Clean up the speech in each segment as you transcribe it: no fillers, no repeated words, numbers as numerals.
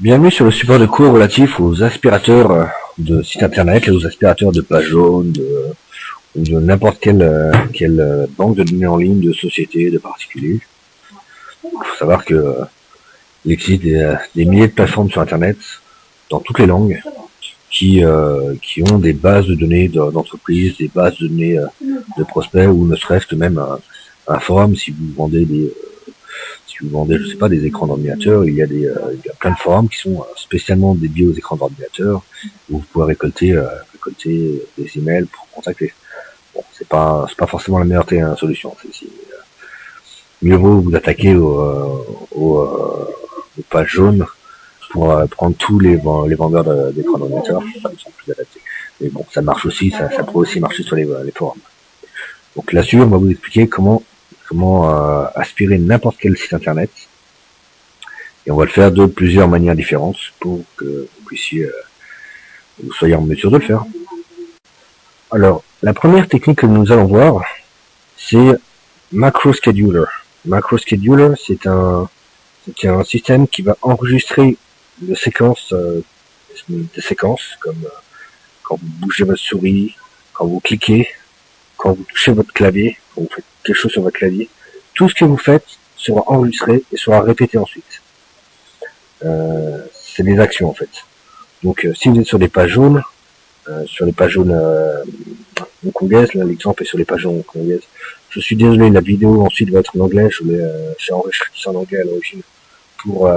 Bienvenue sur le support de cours relatif aux aspirateurs de sites internet et aux aspirateurs de pages jaunes ou de n'importe quelle banque de données en ligne de sociétés, de particuliers. Il faut savoir que il existe des milliers de plateformes sur internet dans toutes les langues qui ont des bases de données d'entreprises, des bases de données de prospects ou ne serait-ce que même un forum si vous vendez je sais pas, des écrans d'ordinateur, il y a plein de forums qui sont spécialement dédiés aux écrans d'ordinateur où vous pouvez récolter des emails pour contacter. Bon, c'est pas forcément la meilleure solution. Mieux vaut vous attaquer aux pages jaunes pour prendre tous les vendeurs d'écrans d'ordinateur, ça me semble plus adapté. Mais bon, ça marche aussi, ça peut aussi marcher sur les forums. Donc là-dessus, on va vous expliquer comment aspirer n'importe quel site internet, et on va le faire de plusieurs manières différentes pour que vous soyez en mesure de le faire. Alors, la première technique que nous allons voir, c'est MacroScheduler. MacroScheduler, c'est un système qui va enregistrer des séquences, comme quand vous bougez votre souris, quand vous cliquez, quand vous touchez votre clavier, quand vous faites quelque chose sur votre clavier, tout ce que vous faites sera enregistré et sera répété ensuite. C'est des actions en fait. Donc si vous êtes sur des pages jaunes, hongkongaises, là l'exemple est sur les pages jaunes hongkongaises. Je suis désolé, la vidéo ensuite va être en anglais, j'ai enregistré ça en anglais à l'origine pour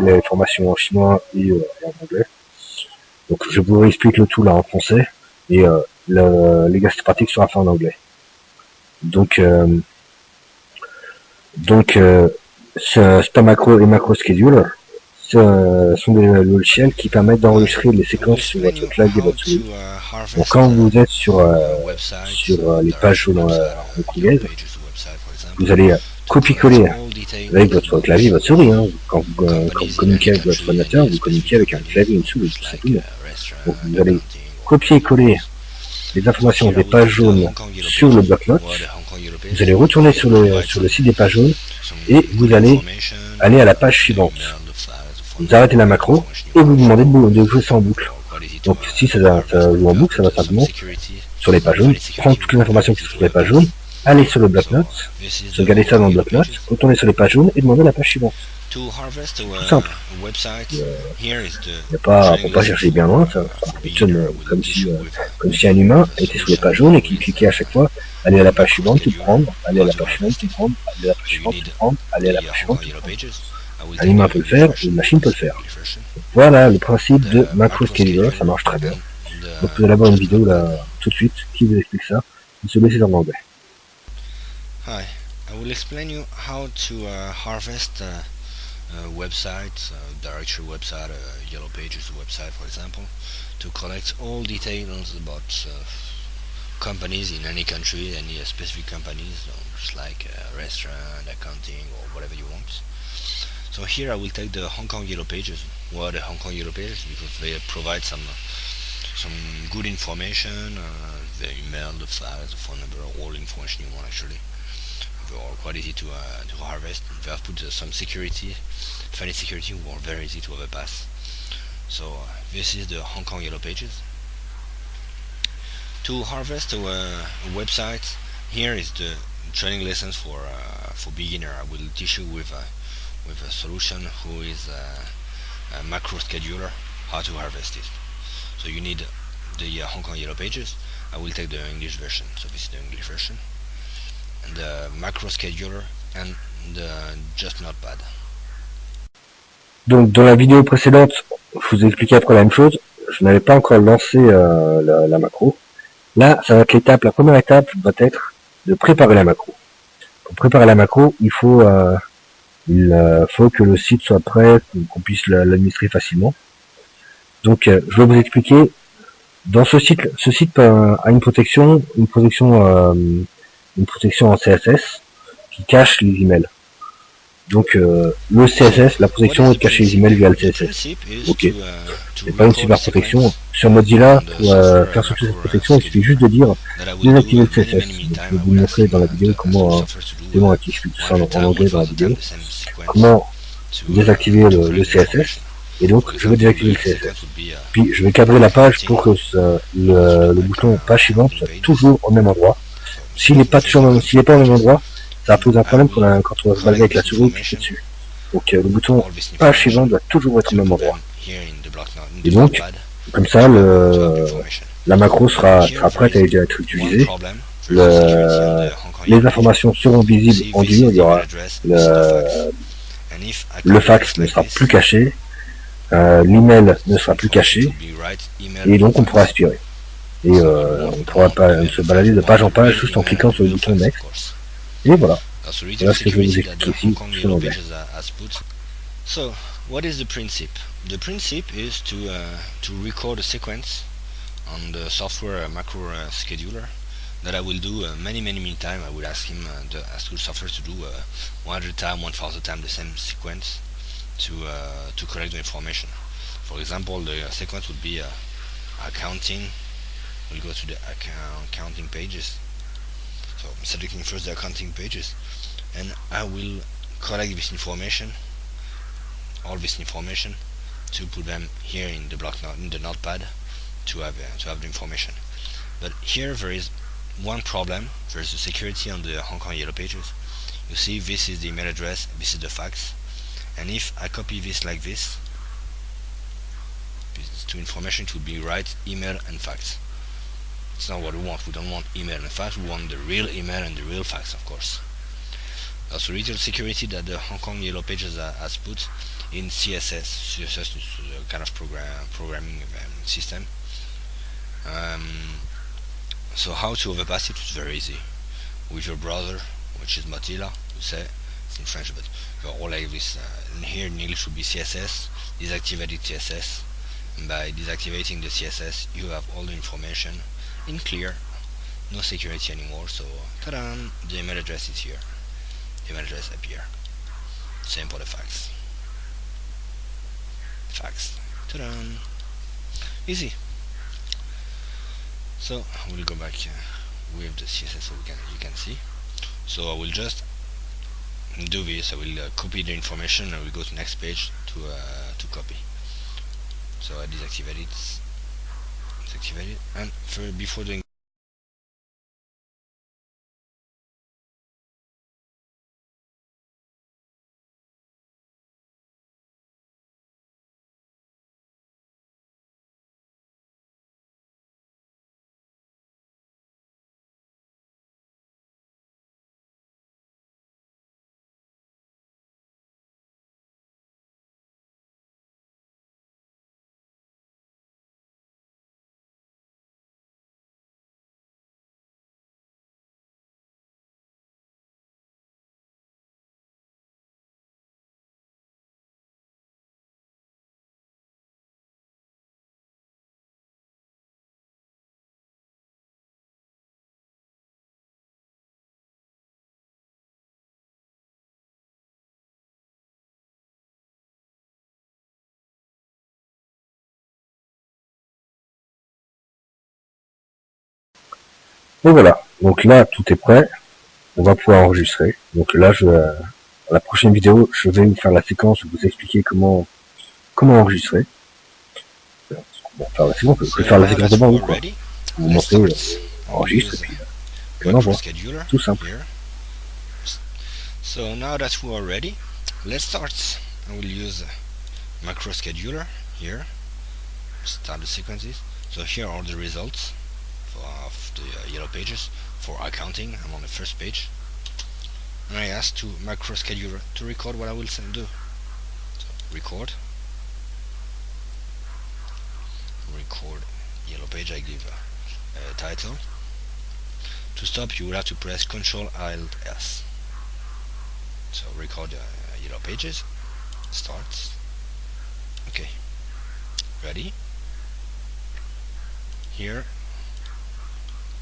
les formations en chinois et en anglais. Donc je vous explique le tout là en français et l'exercice pratique sera fait en anglais. Donc Spamacro et MacroScheduler sont des logiciels qui permettent d'enregistrer les séquences sur votre clavier et votre souris. Donc quand vous êtes sur les pages hongkongaises, vous allez copier-coller avec votre clavier et votre souris. Hein. Quand vous communiquez avec votre ordinateur, vous communiquez avec un clavier et une souris, tout simplement. Donc vous allez copier-coller les informations des pages jaunes sur le bloc-notes. Vous allez retourner sur le site des pages jaunes et vous allez aller à la page suivante. Vous arrêtez la macro et vous demandez de jouer ça en boucle. Donc si ça joue en boucle, ça va simplement sur les pages jaunes, prendre toutes les informations qui sont sur les pages jaunes, aller sur le bloc-notes, sauvegarder ça dans le bloc-notes, retourner sur les pages jaunes et demander la page suivante. Tout simple. Il n'y a pas, pour pas chercher bien loin, ça fonctionne comme si un humain était sur les pages jaunes et qu'il cliquait à chaque fois, aller à la page suivante, tout prendre, aller à la page suivante, tout prendre, aller à la page suivante, tout prendre, aller à la page suivante, tout prendre. Un humain peut le faire, une machine peut le faire. Voilà le principe de MacroScheduler, ça marche très bien. Donc vous allez avoir une vidéo là tout de suite qui vous explique ça. Celui-ci est en anglais. Hi, I will explain you how to harvest websites, directory website, Yellow Pages website, for example, to collect all details about companies in any country, any specific companies, just like restaurant, accounting, or whatever you want. So here I will take the Hong Kong Yellow Pages. Why the Hong Kong Yellow Pages? Because they provide some good information, the email, the file, the phone number, all information you want actually. They are quite easy to harvest. They have put some security, funny security, or very easy to overpass. So this is the Hong Kong Yellow Pages. To harvest a website, here is the training lessons for beginner. I will teach you with a solution who is a MacroScheduler how to harvest it. So you need the Hong Kong Yellow Pages. I will take the English version. So this is the English version. And the MacroScheduler and the Just Notepad. Donc dans la vidéo précédente, je vous ai expliqué après la même chose. Je n'avais pas encore lancé la macro. Là, ça va être la première étape va être de préparer la macro. Pour préparer la macro, il faut que le site soit prêt, qu'on puisse l'administrer facilement. Donc je vais vous expliquer. Dans ce site a une protection en CSS qui cache les emails. Donc le CSS, la protection est de cacher les emails via le CSS. Ok, c'est pas une super protection. Sur Mozilla, pour faire sortir cette protection, il suffit juste de dire désactiver le CSS. Donc, je vais vous montrer dans la vidéo comment j'explique tout ça en anglais dans la vidéo. Comment désactiver le CSS. Et donc, For je vais example, désactiver le the CSS. sequence would be Puis, je vais cadrer la page accounting. pour que le bouton page suivante soit toujours au même endroit. So S'il n'est pas first toujours, of all, s'il n'est pas au même pages, endroit, ça and pose un I problème will quand on va se balader collect avec la this souris et cliquer information, dessus. Donc, le bouton all this page information, suivante doit toujours être au to même put endroit. them here in the block note, in Et the donc, notepad, comme ça, to have the information. la macro sera Here there prête à is être one utilisée. problem. There's the security on the Hong Kong Les Yellow Pages. informations seront You visibles see, en this dur. is Il the y email aura address, this is the fax. And if I le copy fax this ne like sera this, plus caché, l'email ne sera plus information caché, will be right, email, et donc on fax. pourra aspirer. Et So what we want, on we pourra don't want email se and balader fax, de we page want en the page real juste en email cliquant and sur le real bouton fax, of Next. course. Et voilà. That's the retail Voilà ce que je vais vous security that the expliquer Hong ici, Kong tout en Yellow anglais. Pages has put. So, what is the principle? The principle is to record a sequence on the software macro scheduler that I will do many times. I will ask him, the Haskell software, to do 100 times, 1000 times the same sequence to collect the information. For example, the sequence would be accounting. We'll go to the accounting pages. So I'm selecting first the accounting pages, and I will collect this information, all this information, to put them here in the block note, in the notepad, to have the information. But here there is one problem. There's the security on the Hong Kong Yellow Pages. You see, this is the email address, this is the fax, and if I copy this like this, these two information, it would be right email and fax. It's not what we want. We don't want email and fax. We want the real email and the real fax, of course. That's the retail security that the Hong Kong Yellow Pages has put in CSS. CSS is a kind of programming system. So how to overpass it is very easy. With your browser, which is Mozilla, you say, it's in French, but you're all like this. And here in English would be CSS, deactivated CSS. And by deactivating the CSS, you have all the information in clear, no security anymore. So, ta-da! The email address is here. The email address appear. Same for the fax. Fax. Ta-da! Easy. So we'll go back with the CSS so you can see. So I will just do this. I will copy the information and we go to next page to copy. So I deactivate it, and before doing Et voilà. Donc là, tout est prêt. On va pouvoir enregistrer. Donc là, la prochaine vidéo, je vais vous faire la séquence, vous expliquer comment enregistrer. Bon, faire la séquence, je vais faire la séquence devant vous, quoi. Vous montrer, enregistre, et puis on envoie. Tout simple. So now that we are ready, let's start. I will use macro scheduler here. Start the sequences. So here are the results of the Yellow Pages for accounting. I'm on the first page, and I ask to macro scheduler to record what I will do. So record Yellow Page. I give a title. To stop, you will have to press Ctrl Alt S. So record Yellow Pages. Starts. Okay. Ready? Here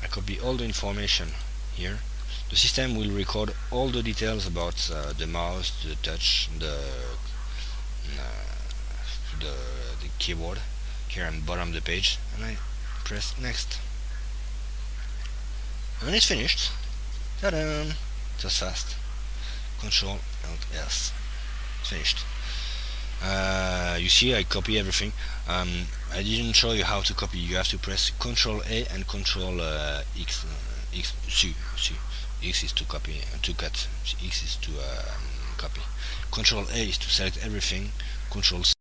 I copy all the information here. The system will record all the details about the mouse, the touch, the keyboard here on the bottom of the page, and I press next, and it's finished. Ta-da! Just fast. Control Alt S. It's finished. you see I copy everything. I didn't show you how to copy. You have to press Ctrl A and Ctrl X. X is to copy, to cut. X is to copy. Ctrl A is to select everything. Ctrl C.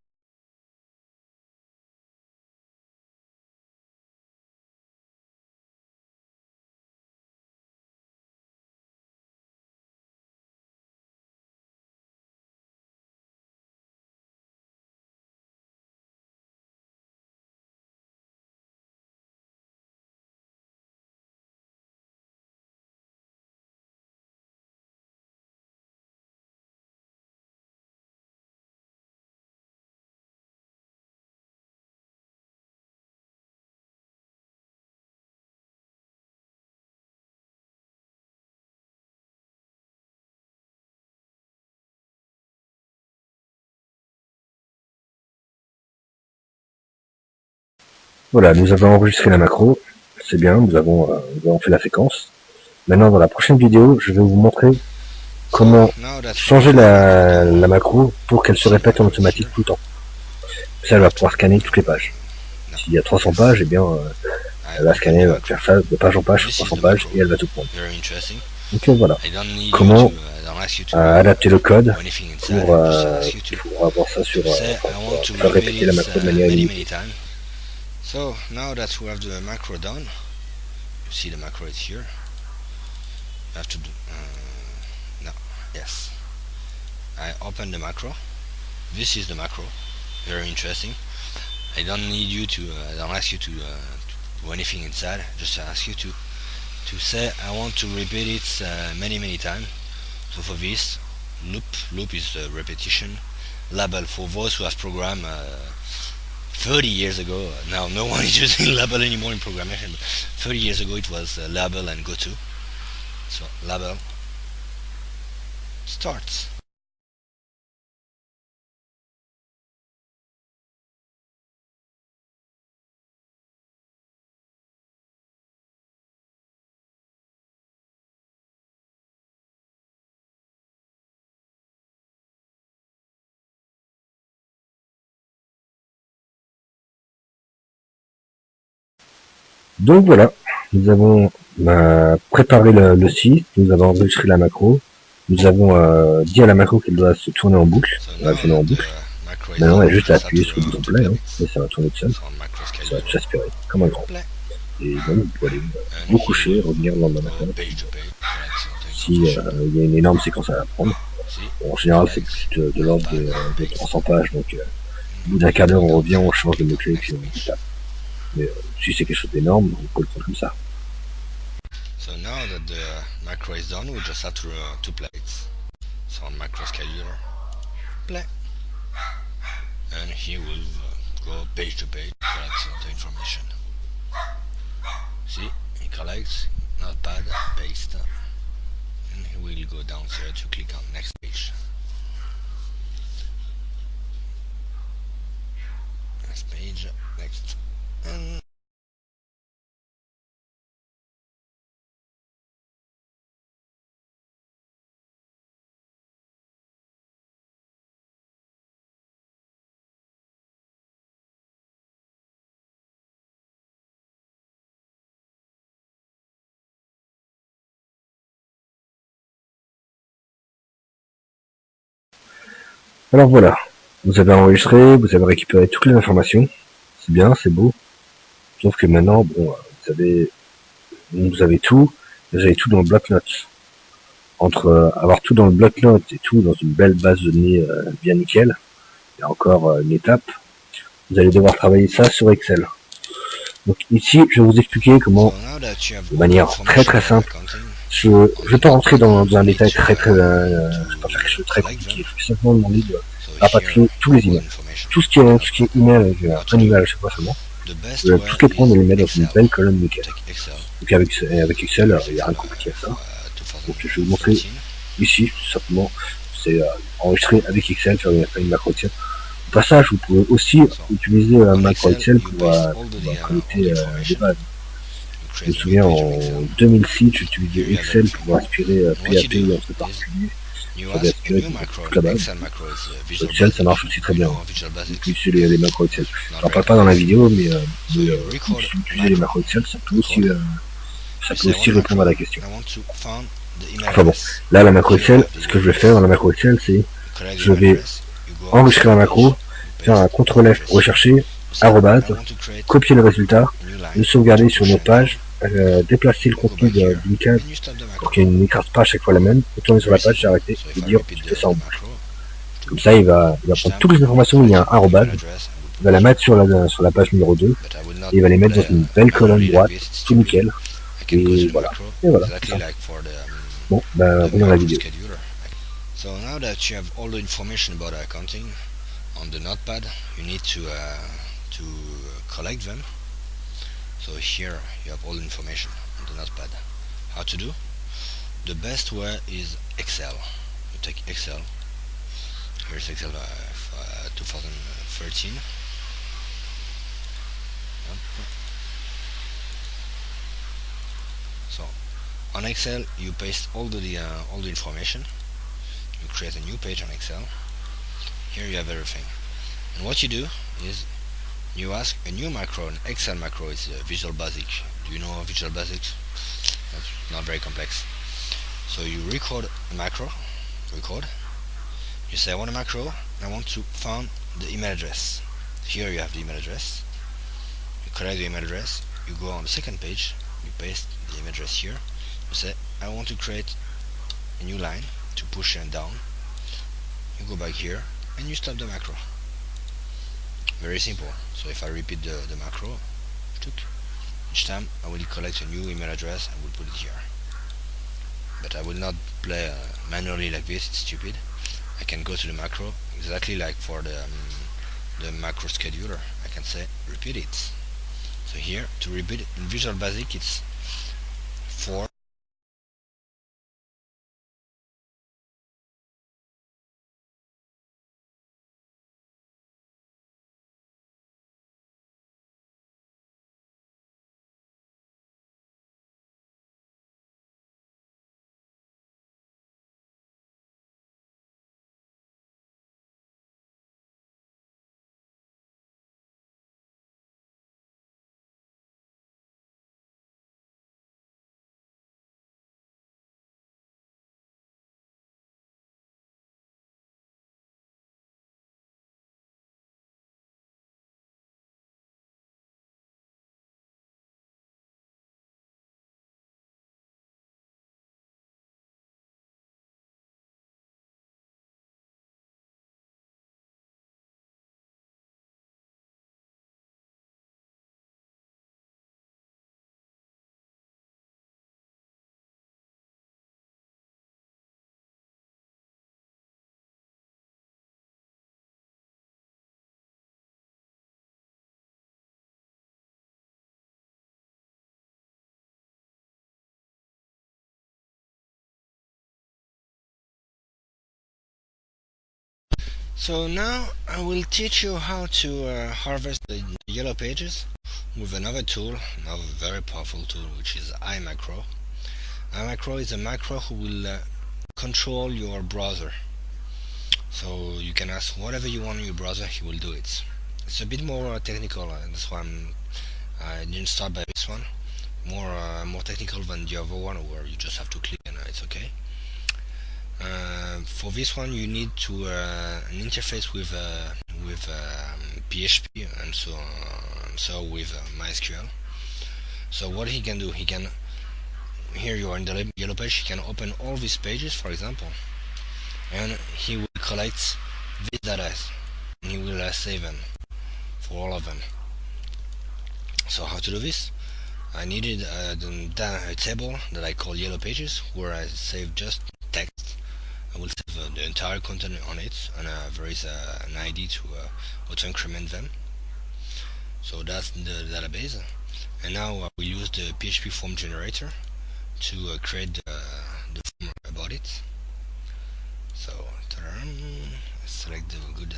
Voilà, nous avons enregistré la macro, c'est bien, nous avons fait la séquence. Maintenant, dans la prochaine vidéo, je vais vous montrer comment changer la macro pour qu'elle se répète en automatique tout le temps. Ça, elle va pouvoir scanner toutes les pages. S'il y a 300 pages, eh bien, elle va scanner, elle va faire ça de page en page, 300 pages, et elle va tout prendre. Donc voilà, comment adapter le code pour avoir ça sur, pour faire répéter la macro de manière illimitée. So now that we have the macro done, you see the macro is here. I have to do no, yes. I open the macro. This is the macro. Very interesting. I don't need you to. I don't ask you to do anything inside. Just ask you to say I want to repeat it many times. So for this, loop is the repetition. Label for those who have programmed 30 years ago. Now no one is using label anymore in programmation, but 30 years ago it was label and go to. So label starts. Donc voilà, nous avons préparé le site, nous avons enregistré la macro, nous avons dit à la macro qu'elle doit se tourner en boucle, elle va tourner en boucle. Maintenant, on a juste à appuyer sur le bouton play, hein, et ça va tourner tout seul, ça va tout aspirer, comme un grand. Et donc, vous pouvez aller vous coucher, revenir le lendemain matin, si il y a une énorme séquence à apprendre. Bon, en général, c'est plus de l'ordre de 300 pages, donc au bout d'un quart d'heure, on revient, on change de mot-clé, puis on tape. Mais si c'est quelque chose d'énorme, on peut le prendre comme ça. So now that the macro is done, we just have to play it. So on macro scheduler, play, and he will go page to page, collect the information. See, he collects, not bad, paste, and he will go down here to click on next page. Next page, next, and Alors voilà, vous avez enregistré, vous avez récupéré toutes les informations, c'est bien, c'est beau, sauf que maintenant, bon, vous avez tout dans le bloc-notes. Entre avoir tout dans le bloc-notes et tout dans une belle base de données bien nickel, il y a encore une étape, vous allez devoir travailler ça sur Excel. Donc ici, je vais vous expliquer comment, de manière très simple, je vais pas rentrer dans un détail très je vais pas faire quelque chose de très compliqué, je vais simplement demander de rapatrier tous les emails. Tout ce qui est email, j'ai un email à chaque fois seulement, je vais toutes les prendre et les mettre dans une belle colonne nickel. Donc avec Excel, il n'y a rien de compliqué à ça. Donc je vais vous montrer ici, tout simplement, c'est enregistrer avec Excel, faire une macro Excel. Au passage, vous pouvez aussi utiliser un macro Excel pour collecter des bases. Je me souviens en 2006, j'utilisais Excel pour aspirer PHP entre particuliers You sur ask a VSQL, new c'est macro, toute an la base. Excel macro is Sur Visual Excel, ça Basic. marche aussi très You bien. know Visual On Basic? peut utiliser les macros Excel. Not J'en very parle pas dans la complex. vidéo, So you record utiliser les macro, macros Excel, ça peut record. You say aussi one répondre à macro, la question. I want to find the email Enfin bon, address. là la macro Here you Excel, have the ce email que je vais faire address. dans la macro Excel, c'est You collect the je email vais address. You go on the enregistrer la second page. macro, You faire un paste the CTRL F, address here. rechercher, You say arrobase, I want to create copier le résultat, a new line le to sauvegarder sur push une autre and down. page, déplacer le You go contenu back here d'une case and you stop the pour macro. qu'il n'écrase pas à chaque fois la même, retourner sur la Very page, simple. s'arrêter So et if I dire repeat je fais ça en the boucle. macro, Comme ça, il va each prendre time toutes les I will informations où il y a un collect a new arrobase, email address and will il put va it la here. mettre sur la page numéro 2, But I will et not il va les mettre play dans une belle colonne manually like droite, this. It's tout stupid. nickel, I can go to et the voilà. macro Et voilà, c'est exactly ça. like for Bon, ben, the revenons à la macro vidéo. scheduler. So now that you have all the information about accounting on the notepad, you need to collect them. So here you have all the information on the notepad. How to do? The best way is Excel. You take Excel. Here's Excel 2013. So on Excel you paste all the information. You create a new page on Excel. Here you have everything. And what you do is you ask a new macro, an Excel macro is Visual Basic. Do you know Visual Basic? That's not very complex. So you record a macro, record. You say I want a macro, I want to find the email address. Here you have the email address. You collect the email address, you go on the second page, you paste the email address here. You say I want to create a new line to push and down. You go back here and you stop the macro. Very simple. So if I repeat the macro, each time I will collect a new email address and will put it here. But I will not play manually like this, it's stupid. I can go to the macro exactly like for the macro scheduler. I can say repeat it. So here to repeat it in Visual Basic it's 4. So now I will teach you how to harvest the yellow pages with another tool, another very powerful tool, which is iMacro. iMacro is a macro who will control your browser. So you can ask whatever you want in your browser, he will do it. It's a bit more technical, and that's why I didn't start by this one. More technical than the other one, where you just have to click and it's okay. For this one, you need to an interface with PHP and so with MySQL. So what he can do, he can here you are in the yellow page. He can open all these pages, for example, and he will collect these data and he will save them for all of them. So how to do this? I needed a table that I call yellow pages, where I save just text. I will save the entire content on it, and there is an ID to auto increment them. So that's the database. And now we use the PHP form generator to create the form about it. So select the good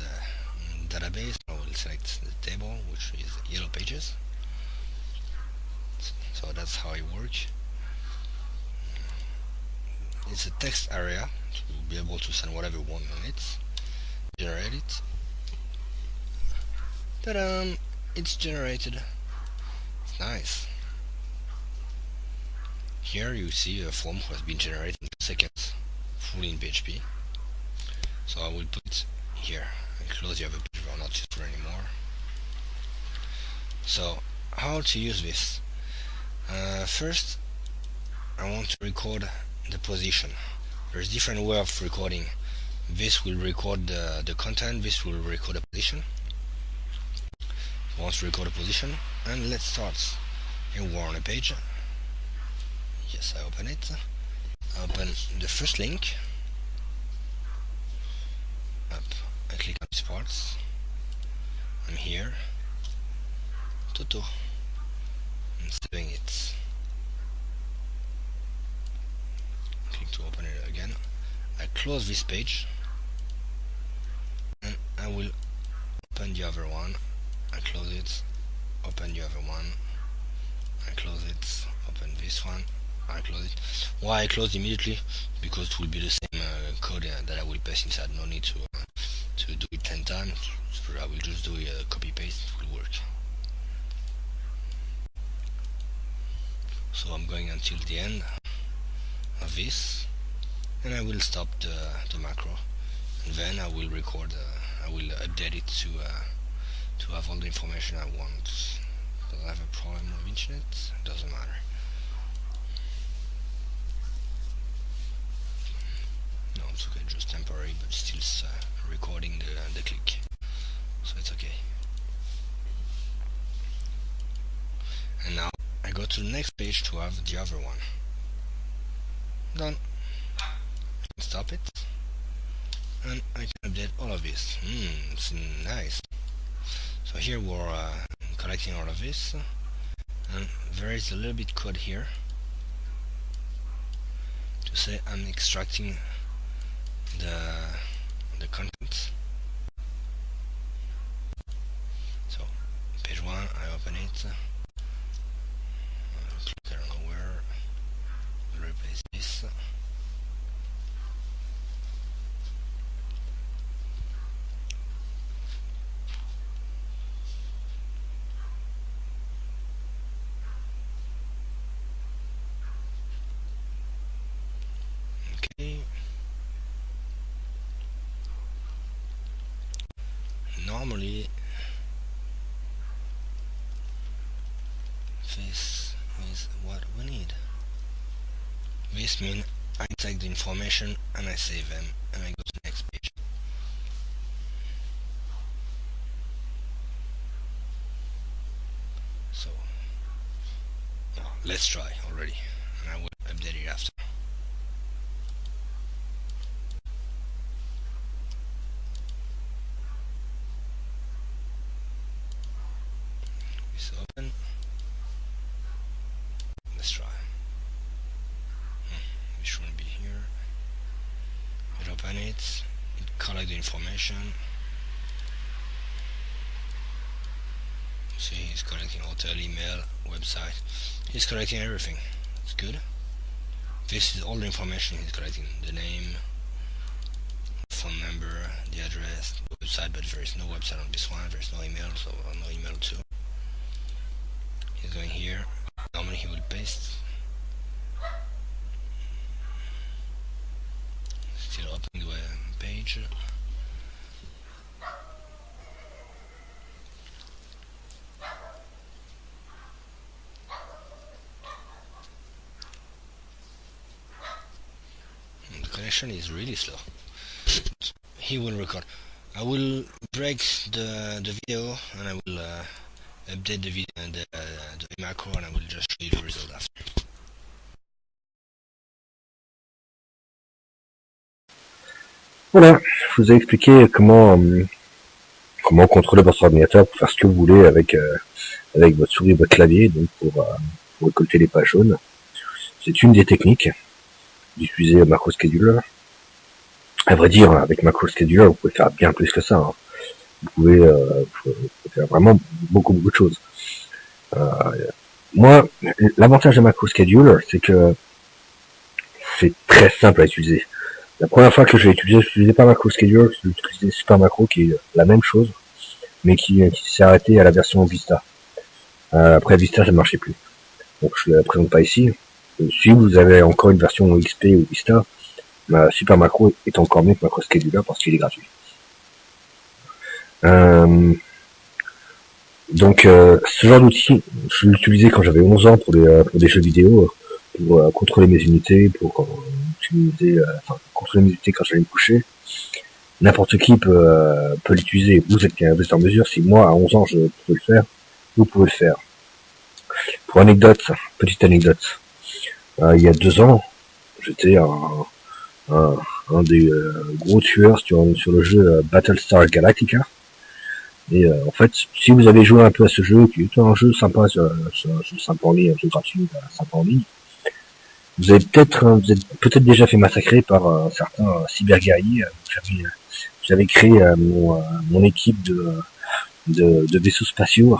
database. I will select the table, which is yellow pages. So that's how it works. it's a text area to be able to send whatever you want on it. Generate it. Ta-da! It's generated. It's nice. Here you see a form has been generated in 2 seconds, fully in PHP. So I will put it here and close the other page. I'll not use it anymore. So how to use this? First, I want to record the position. There's different way of recording. This will record the content. This will record the position. I want to record a position, and let's start. Here we're on a page. Yes, I open it. I open the first link. Up. I click on these parts. I'm here. Toto. I'm saving it. Click to open it again. I close this page, and I will open the other one. I close it. Open the other one. I close it. Open this one. I close it. Why I close immediately? Because it will be the same code that I will paste inside. No need to do it 10 times. So I will just do a copy paste. It will work. So I'm going until the end of this, and I will stop the macro, and then I will record. I will update it to have all the information I want. Do I have a problem with internet? Doesn't matter. No, it's okay, just temporary, but still recording the click, so it's okay. And now I go to the next page to have the other one. Done. Stop it, and I can update all of this. It's nice. So here we're collecting all of this, and there is a little bit code here to say I'm extracting the content. So page 1, I open it. I don't know where. I'll replace this. Okay. Normally this is what we need. This means I take the information and I save them, and I go to the next page. So let's try already, and I will update it after. It's open. Let's try. It shouldn't be here. It open it. It collect the information. See, he's collecting hotel, email, website. He's collecting everything. It's good. This is all the information he's collecting: the name, phone number, the address, the website. But there is no website on this one. There is no email, so no email too. He's going here. Normally he will paste. Still opening the page. The connection is really slow. He will record. I will break the video, and I will update the video and the macro, and I will just show you the result after. Voilà, je vous ai expliqué comment contrôler votre ordinateur pour faire ce que vous voulez avec votre souris et votre clavier, donc pour récolter les pages jaunes. C'est une des techniques d'utiliser MacroScheduler. À vrai dire, avec MacroScheduler, vous pouvez faire bien plus que ça. Hein. Vous pouvez faire vraiment beaucoup de choses. Moi, l'avantage de MacroScheduler, c'est que c'est très simple à utiliser. La première fois que je l'ai utilisé, je n'utilisais pas Macro Scheduler, je utilisais Super Macro qui est la même chose, mais qui s'est arrêté à la version Vista. Après Vista, ça ne marchait plus. Donc je ne la présente pas ici. Si vous avez encore une version XP ou Vista, Super Macro est encore mieux que Macro Scheduler parce qu'il est gratuit. Donc ce genre d'outil, je l'utilisais quand j'avais 11 ans pour des jeux vidéo, pour contrôler mes unités, pour contrôler mes unités quand j'allais me coucher. N'importe qui peut l'utiliser. Vous êtes en mesure, si moi à 11 ans je peux le faire, vous pouvez le faire. Pour anecdote, petite anecdote, il y a 2 ans, j'étais un des gros tueurs sur le jeu Battlestar Galactica. Et en fait, si vous avez joué un peu à ce jeu, qui est un jeu sympa, un jeu sympa en ligne, un jeu gratuit, sympa en ligne, vous avez peut-être déjà fait massacrer par certains cyberguerriers. J'avais créé mon équipe de vaisseaux spatiaux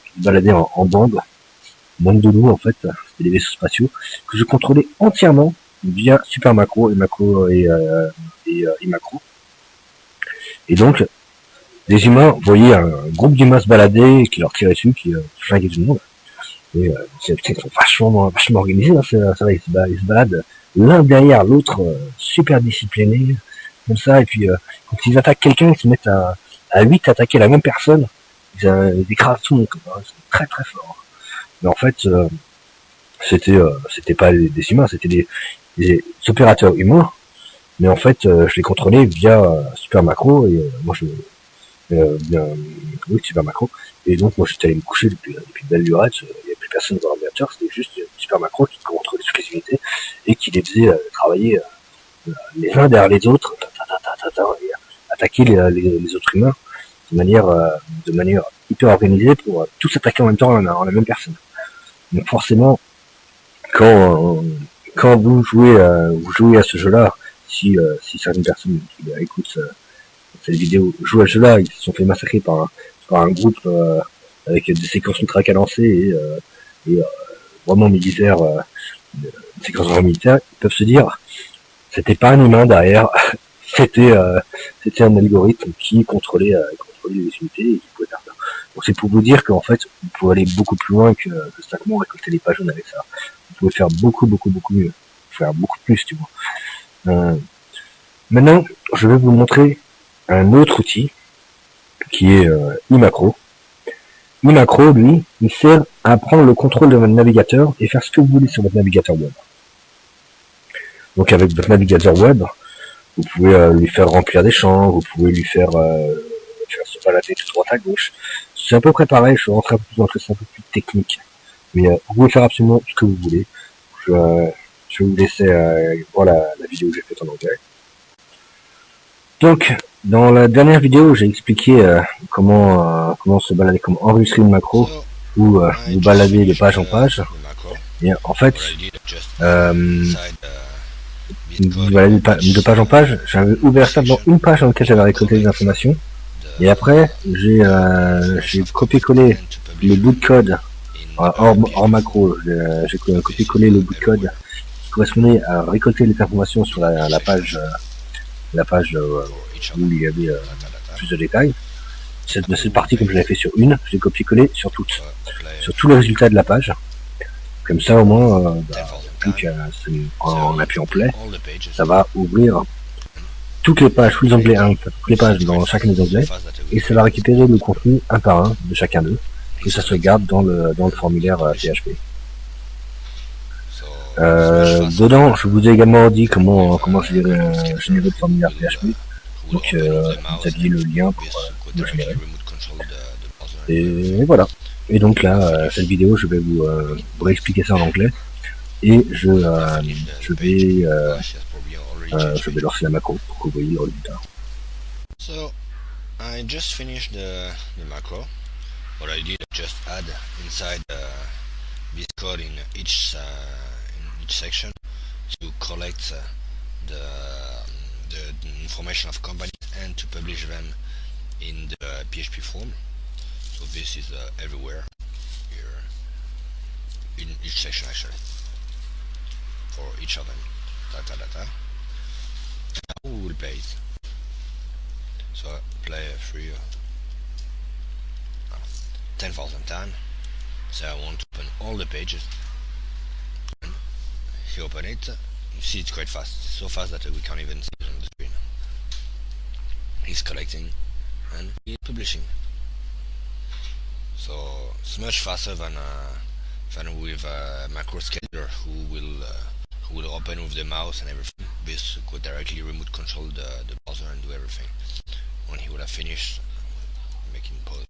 qui baladaient en bande, bande de loups en fait, c'était des vaisseaux spatiaux que je contrôlais entièrement via Super Macro et Macro. Et donc, les humains voyaient un groupe d'humains se balader, qui leur tirait dessus, qui flinguait tout le monde. Et ils sont vachement organisés, hein, ils se baladent l'un derrière l'autre, super disciplinés, comme ça, et puis quand ils attaquent quelqu'un, ils se mettent à 8 à attaquer la même personne, ils écrasent tout le monde, hein, c'est très très fort. Mais en fait, c'était pas des humains, c'était des opérateurs humains, mais en fait, je les contrôlais via Super Macro, et moi oui, Super Macro, et donc moi j'étais allé me coucher depuis belle lurette, il n'y avait plus personne dans l'ordinateur, c'était juste Super Macro qui contrôlait toutes les unités, et qui les faisait travailler les uns derrière les autres, et attaquer les autres humains de manière hyper organisée pour tous attaquer en même temps en la même personne. Donc forcément, quand vous jouez à ce jeu-là, si certaines personnes qui écoutent cette vidéo jouent à ce jeu-là, ils se sont fait massacrer par un groupe avec des séquences ultra cadencées et vraiment militaires, des séquences vraiment militaires, ils peuvent se dire c'était pas un humain derrière, c'était un algorithme qui contrôlait les unités et qui pouvait faire ça. Donc c'est pour vous dire qu'en fait, vous pouvez aller beaucoup plus loin que simplement récolter les pages jaunes avec ça. Vous pouvez faire beaucoup mieux. Vous pouvez faire beaucoup plus, tu vois. Maintenant, je vais vous montrer un autre outil qui est iMacro. iMacro, lui, il sert à prendre le contrôle de votre navigateur et faire ce que vous voulez sur votre navigateur web. Donc avec votre navigateur web, vous pouvez lui faire remplir des champs, vous pouvez lui faire se balader de droite à gauche. C'est à peu près pareil, je vais rentrer un peu plus dans le truc, c'est un peu plus technique. Mais vous pouvez faire absolument ce que vous voulez. Je vais vous laisser voir la vidéo que j'ai faite en anglais. Donc, dans la dernière vidéo, j'ai expliqué comment se balader, comment enregistrer une macro, ou vous balader de page en page. Et en fait, vous baladez de page en page, j'avais ouvert ça dans une page dans laquelle j'avais récolté des informations. Et après, j'ai copié-collé le bout de code hors macro. J'ai copié-collé le bout de code qui correspondait à récolter les informations sur la page où il y avait plus de détails. Cette partie, comme je l'avais fait sur une, je l'ai copié-collé sur toutes, sur tous les résultats de la page. Comme ça, au moins, en appuyant play, ça va ouvrir toutes les pages, tous les onglets, toutes les pages dans chacun des onglets, et ça va récupérer le contenu un par un de chacun d'eux, et ça se garde dans le formulaire PHP. Dedans, je vous ai également dit comment générer le formulaire PHP. Donc, vous aviez le lien pour le générer. Et voilà. Et donc là, cette vidéo, je vais vous réexpliquer ça en anglais. Et je vais lancer la macro pour que vous voyez le résultat. So, I just finished the macro. What I did, I just add inside this code in each section to collect the information of companies and to publish them in the PHP form. So this is everywhere here in each section actually for each of them. Now we will paste. So play free 10,000 times. So I want to open all the pages. And you open it, you see it's quite fast. So fast that we can't even see it on the screen. He's collecting and he's publishing. So it's much faster than with a macro scheduler who will open with the mouse and everything. This could directly remote control the browser and do everything. When he would have finished, making pause.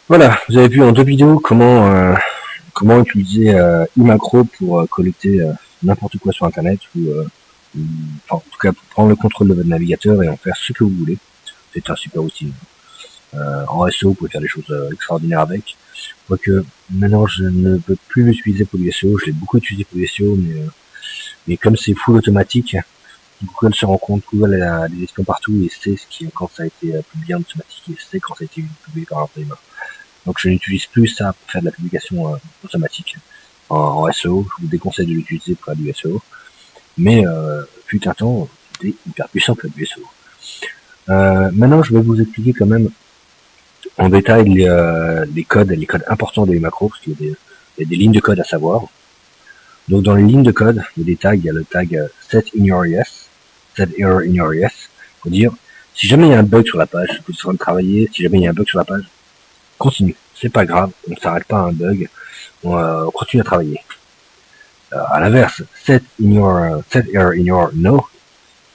Voilà, vous avez vu en 2 vidéos comment utiliser iMacro pour collecter n'importe quoi sur internet enfin, en tout cas pour prendre le contrôle de votre navigateur et en faire ce que vous voulez. C'est un super outil. En SEO, vous pouvez faire des choses extraordinaires avec. Quoique maintenant je ne peux plus l'utiliser pour du SEO, je l'ai beaucoup utilisé pour du SEO, mais comme c'est full automatique, Google se rend compte, Google a des espions partout et sait ce qui, quand ça a été publié en automatique et sait quand ça a été publié par un humain. Donc je n'utilise plus ça pour faire de la publication automatique en SEO. Je vous déconseille de l'utiliser pour faire du SEO. Mais fut un temps, c'était hyper puissant pour du SEO. Maintenant, je vais vous expliquer quand même en détail les codes importants des macros, parce qu'il y a des lignes de code à savoir. Donc dans les lignes de code, il y a des tags, il y a le tag set in your ES, set error in your ES, pour dire si jamais il y a un bug sur la page, vous êtes en train de travailler, si jamais il y a un bug sur la page, continue, c'est pas grave, on ne s'arrête pas à un bug, on continue à travailler. À l'inverse, set error in your no,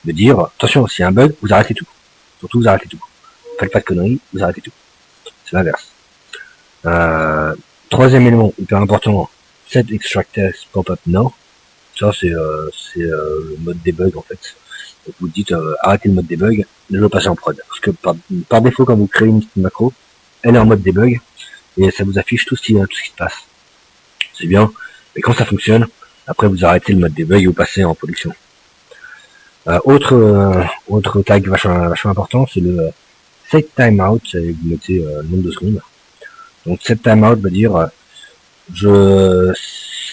veut dire attention, s'il y a un bug, vous arrêtez tout. Surtout vous arrêtez tout. Faites pas de conneries, vous arrêtez tout. C'est l'inverse. Troisième élément hyper important, set extract test pop-up no. Ça c'est le mode debug en fait. Donc vous dites arrêtez le mode debug, je veux passer en prod. Parce que par défaut quand vous créez une petite macro, elle est en mode debug et ça vous affiche tout ce qui se passe. C'est bien, mais quand ça fonctionne, après vous arrêtez le mode debug et vous passez en production. Autre tag vachement important, c'est le set timeout, et vous mettez le nombre de secondes. Donc set timeout va dire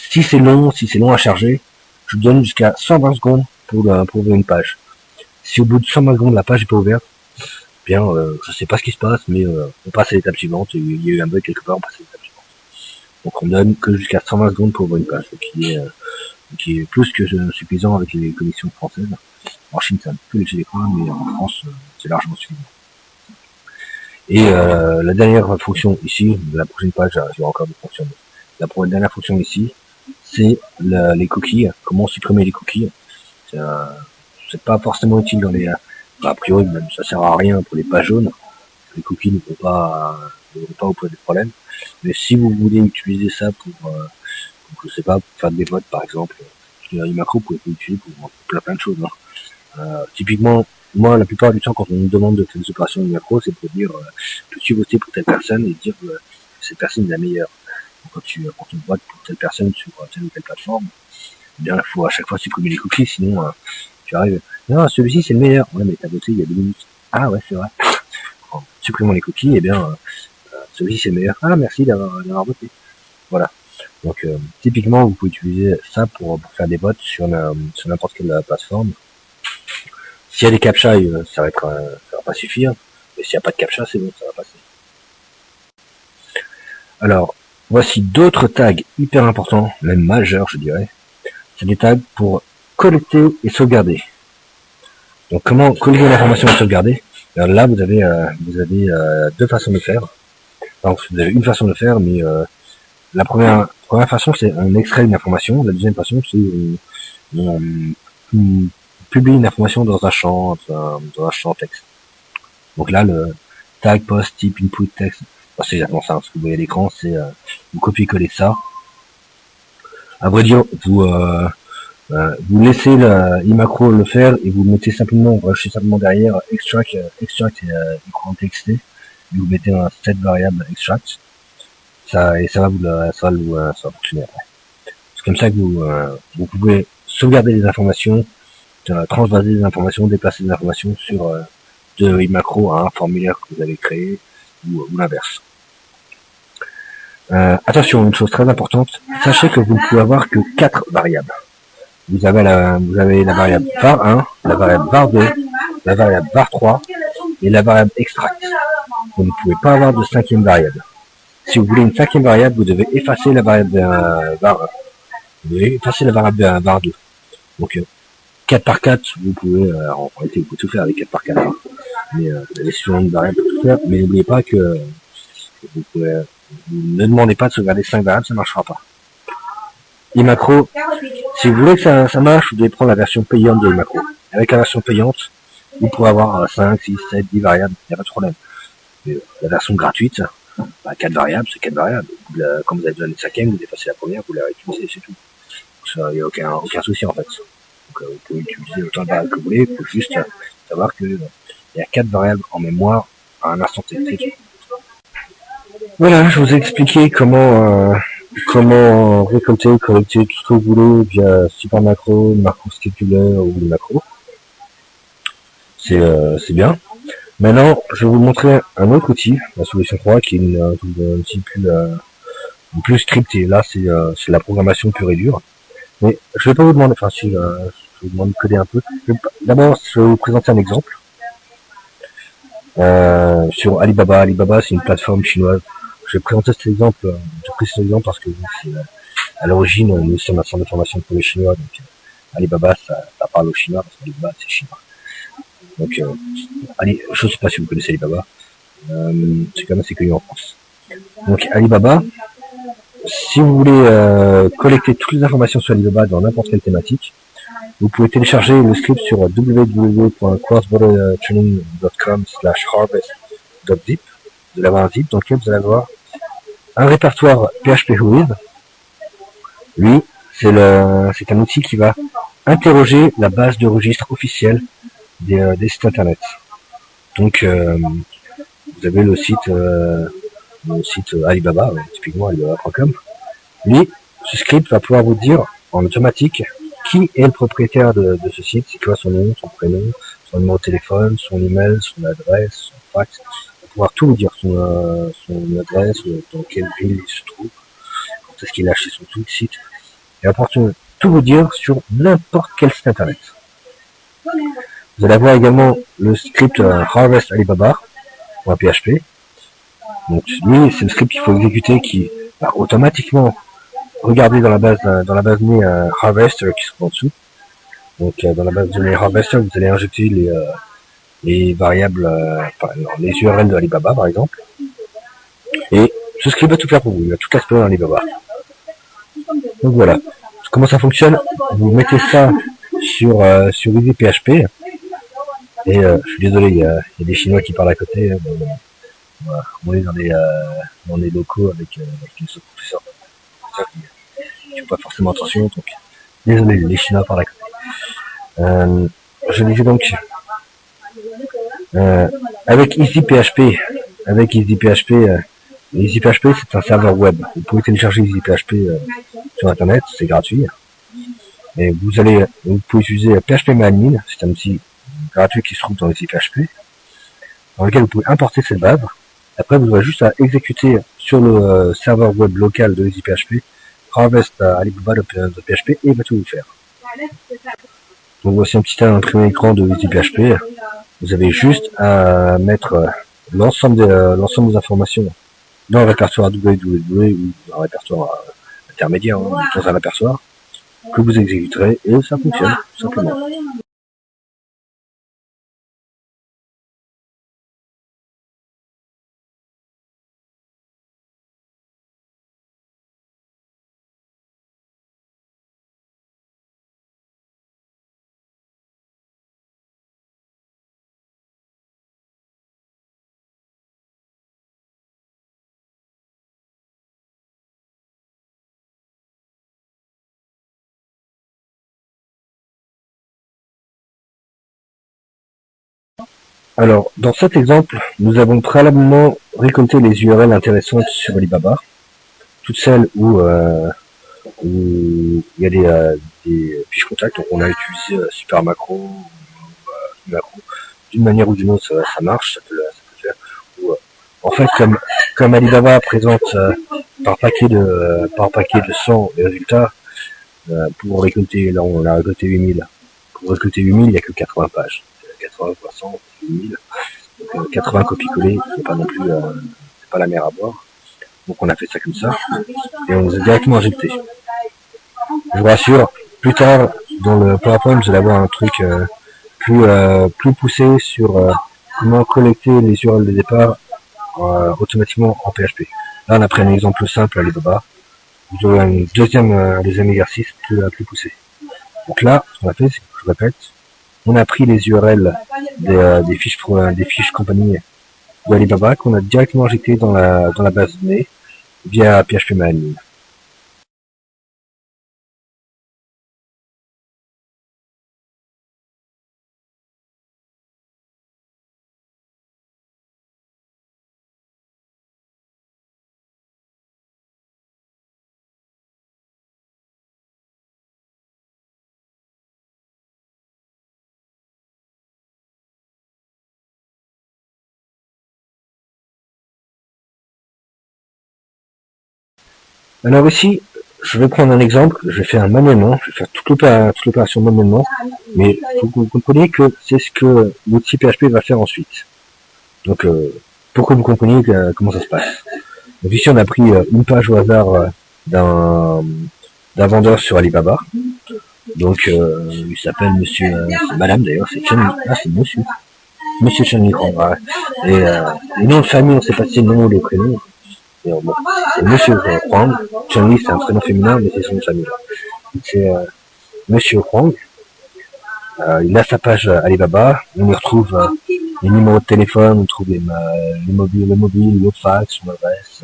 si c'est long à charger, je donne jusqu'à 120 secondes pour ouvrir une page. Si au bout de 120 secondes la page est pas ouverte, bien je sais pas ce qui se passe, mais on passe à l'étape suivante, il y a eu un bug quelque part, on passe à l'étape suivante. Donc on donne que jusqu'à 120 secondes pour ouvrir une page, qui est plus que suffisant avec les commissions françaises. En Chine c'est un peu léger des fois, mais en France c'est largement suffisant. Et la dernière fonction ici, la prochaine page, j'ai encore des fonctions. La dernière fonction ici, c'est les cookies, comment supprimer les cookies. C'est pas forcément utile dans les... a priori, même, ça sert à rien pour les pages jaunes. Les cookies ne vont pas vous poser de problème. Mais si vous voulez utiliser ça pour je sais pas, pour faire des votes par exemple, parce que iMacro, vous pouvez l'utiliser pour plein de choses. Typiquement, moi, la plupart du temps, quand on me demande de faire des opérations iMacro, c'est pour dire peux-tu voter pour telle personne et dire que cette personne est la meilleure. Donc, quand on vote pour telle personne sur telle ou telle plateforme, eh bien, il faut à chaque fois supprimer les cookies, sinon tu arrives, non, celui-ci c'est le meilleur. Ouais, mais t'as voté il y a 2 minutes. Ah ouais, c'est vrai. En supprimant les cookies, eh bien, celui-ci c'est le meilleur. Ah, merci d'avoir voté. Voilà. Donc, typiquement, vous pouvez utiliser ça pour faire des votes sur n'importe quelle plateforme. S'il y a des captcha, ça va pas suffire. Et s'il n'y a pas de captcha, c'est bon, ça va passer. Alors, voici d'autres tags hyper importants, même majeurs, je dirais. C'est des tags pour collecter et sauvegarder. Donc, comment collecter l'information et sauvegarder? Alors là, vous avez deux façons de faire. Donc, vous avez une façon de faire, mais la première façon, c'est un extrait d'une information. La deuxième façon, c'est on publie une information dans un champ texte. Donc là, le tag, post, type, input, texte, c'est exactement ça. Ce que vous voyez à l'écran, c'est vous copiez-coller ça. À vrai dire, vous laissez l'imacro le faire et vous mettez simplement, derrière extract et écran TXT. Et vous mettez un set variable extract. Ça va fonctionner après. C'est comme ça que vous pouvez sauvegarder les informations, transvaser les informations, déplacer les informations sur de iMacro à un formulaire que vous avez créé ou l'inverse. Attention, une chose très importante, sachez que vous ne pouvez avoir que 4 variables. Vous avez la variable var1, la variable var2, la variable var3 et la variable extract. Vous ne pouvez pas avoir de 5e variable. Si vous voulez une 5e variable, vous devez effacer la variable var1. Vous devez effacer la variable var2. Donc 4 par 4, vous pouvez, en réalité vous pouvez tout faire avec 4 par 4. Hein. Mais vous avez souvent une variable pour tout faire, mais n'oubliez pas que vous ne demandez pas de sauvegarder 5 variables, ça ne marchera pas. iMacro, si vous voulez que ça marche, vous devez prendre la version payante de iMacro. Avec la version payante, vous pourrez avoir 5, 6, 7, 10 variables, il n'y a pas de problème. Mais la version gratuite, 4 variables, c'est 4 variables. Quand vous avez besoin d'une 5e, vous dépassez la première, vous la réutilisez, c'est tout. Il n'y a aucun souci en fait. Donc vous pouvez utiliser autant de variables que vous voulez, il faut juste savoir que il y a 4 variables en mémoire à un instant T. Voilà, je vous ai expliqué comment récolter, collecter tout ce que vous voulez via SuperMacro, Macro Scheduler ou les macros. C'est bien. Maintenant, je vais vous montrer un autre outil, la solution 3, qui est un outil plus scripté. Là, c'est la programmation pure et dure. Mais je vais pas vous demander, je vais vous demander de coder un peu. D'abord, je vais vous présenter un exemple. Sur Alibaba. Alibaba, c'est une plateforme chinoise. Je vais présenter cet exemple, j'ai pris cet exemple parce que à l'origine, nous sommes un centre de formation pour les Chinois, donc Alibaba, ça parle aux Chinois, parce qu'Alibaba, c'est chinois. Donc, je ne sais pas si vous connaissez Alibaba, c'est quand même assez connu en France. Donc, Alibaba, si vous voulez collecter toutes les informations sur Alibaba dans n'importe quelle thématique, vous pouvez télécharger le script sur www.crossbordertuning.com/harvest.zip. Vous allez avoir un zip dans lequel vous allez avoir un répertoire PHP Whois. Lui, c'est un outil qui va interroger la base de registre officielle des sites internet. Donc, vous avez le site Alibaba, typiquement alibaba.com. Lui, ce script va pouvoir vous dire en automatique qui est le propriétaire de ce site, c'est quoi son nom, son prénom, son numéro de téléphone, son email, son adresse, son fax. Il va pouvoir tout vous dire, son adresse, dans quelle ville il se trouve, quand est-ce qu'il a acheté son site. Il va pouvoir tout vous dire sur n'importe quel site internet. Vous allez avoir également le script Harvest Alibaba.php. Donc lui, c'est le script qu'il faut exécuter qui va automatiquement regarder dans la base donnée Harvester qui se trouve en dessous. Donc dans la base de données Harvester, vous allez injecter les variables, les URL de Alibaba par exemple. Et ce script va tout faire pour vous, il va tout casper dans Alibaba. Donc voilà. Comment ça fonctionne? Vous mettez ça sur EasyPHP. Et je suis désolé, il y a des Chinois qui parlent à côté. Voilà, on est dans des locaux avec les professeurs qui font pas forcément attention, donc désolé, les Chinois parlent à côté. Je disais donc avec EasyPHP, EasyPHP c'est un serveur web. Vous pouvez télécharger EasyPHP sur internet, c'est gratuit. Et vous pouvez utiliser PHPMyAdmin, c'est un outil gratuit qui se trouve dans EasyPHP, dans lequel vous pouvez importer cette base. Après, vous aurez juste à exécuter sur le serveur web local de EasyPHP Harvest Alibaba de PHP et il va tout vous faire. Donc voici un petit imprimé écran de EasyPHP. vous avez juste à mettre l'ensemble des informations dans le répertoire www ou dans le répertoire intermédiaire, dans un répertoire que vous exécuterez et ça fonctionne, tout simplement. Alors, dans cet exemple, nous avons préalablement récolté les URL intéressantes sur Alibaba, toutes celles où il y a des fiches contacts. Donc on a utilisé Super Macro, Macro. D'une manière ou d'une autre, ça marche, ça peut faire. Ou, en fait, comme Alibaba présente par paquet de 100 les résultats, pour récolter, là on a récolté 8000. Pour récolter 8000, il n'y a que 80 pages. 80, 300, 8000. Donc 80 copies-coller, c'est pas non plus c'est pas la mer à boire. Donc on a fait ça comme ça. Et on les a directement injectés. Je vous rassure, plus tard, dans le PowerPoint, vous allez avoir un truc plus poussé sur comment collecter les URL de départ automatiquement en PHP. Là, on a pris un exemple simple à Alibaba. Vous aurez un deuxième exercice plus poussé. Donc là, ce qu'on a fait, c'est que, je répète, on a pris les URL des fiches compagnie de Alibaba qu'on a directement injecté dans la base de données via PHP-MyAdmin. Alors ici, je vais prendre un exemple, je vais faire manuellement, je vais faire toute l'opération manuellement, mais vous comprenez que c'est ce que l'outil PHP va faire ensuite. Donc, pour que vous compreniez comment ça se passe. Donc ici, on a pris une page au hasard d'un vendeur sur Alibaba. Donc, il s'appelle Monsieur, c'est Madame d'ailleurs, c'est Chen, c'est Monsieur Chen Likrang. Et le nom de famille, on ne sait pas si c'est le nom ou le prénom. Bon, c'est Monsieur Huang. Chen Li, c'est un prénom féminin, mais c'est son nom de famille. C'est Monsieur Huang. Il a sa page Alibaba. On y retrouve les numéros de téléphone, on trouve le mobile, le fax, son adresse,